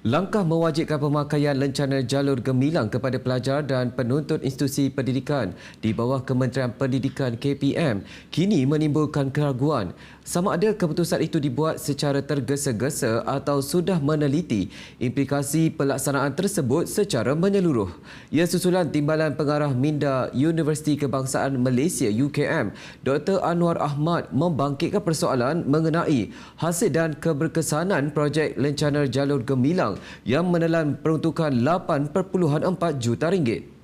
Langkah mewajibkan pemakaian lencana jalur gemilang kepada pelajar dan penuntut institusi pendidikan di bawah Kementerian Pendidikan KPM kini menimbulkan keraguan sama ada keputusan itu dibuat secara tergesa-gesa atau sudah meneliti implikasi pelaksanaan tersebut secara menyeluruh. Ia susulan Timbalan Pengarah Minda Universiti Kebangsaan Malaysia UKM, Dr. Anwar Ahmad membangkitkan persoalan mengenai hasil dan keberkesanan projek lencana jalur gemilang yang menelan peruntukan 8.4 juta ringgit.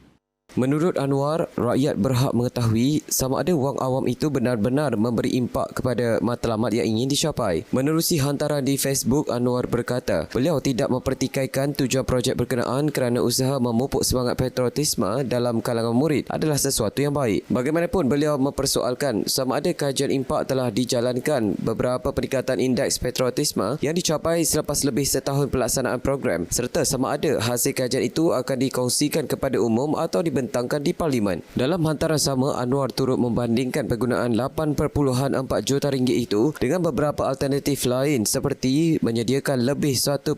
Menurut Anwar, rakyat berhak mengetahui sama ada wang awam itu benar-benar memberi impak kepada matlamat yang ingin dicapai. Menerusi hantaran di Facebook, Anwar berkata, beliau tidak mempertikaikan tujuan projek berkenaan kerana usaha memupuk semangat patriotisme dalam kalangan murid adalah sesuatu yang baik. Bagaimanapun, beliau mempersoalkan sama ada kajian impak telah dijalankan beberapa peningkatan indeks patriotisme yang dicapai selepas lebih setahun pelaksanaan program serta sama ada hasil kajian itu akan dikongsikan kepada umum atau dibentangkan di Parlimen. Dalam hantaran sama, Anwar turut membandingkan penggunaan 8.4 juta ringgit itu dengan beberapa alternatif lain seperti menyediakan lebih 1.6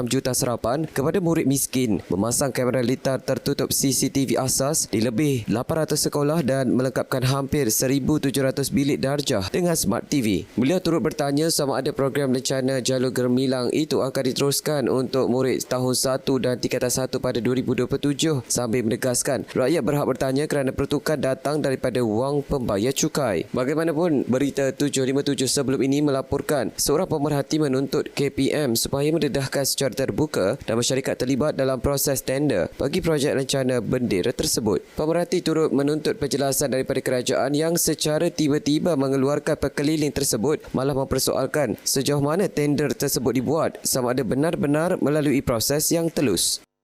juta sarapan kepada murid miskin, memasang kamera litar tertutup CCTV asas di lebih 800 sekolah dan melengkapkan hampir 1,700 bilik darjah dengan Smart TV. Beliau turut bertanya sama ada program lencana jalur gemilang itu akan diteruskan untuk murid tahun 1 dan tingkatan 1 pada 2027 sambil menegaskan rakyat berhak bertanya kerana pertukaran datang daripada wang pembayar cukai. Bagaimanapun, berita 757 sebelum ini melaporkan seorang pemerhati menuntut KPM supaya mendedahkan secara terbuka dan masyarakat terlibat dalam proses tender bagi projek lencana bendera tersebut. Pemerhati turut menuntut penjelasan daripada kerajaan yang secara tiba-tiba mengeluarkan perkeliling tersebut malah mempersoalkan sejauh mana tender tersebut dibuat sama ada benar-benar melalui proses yang telus.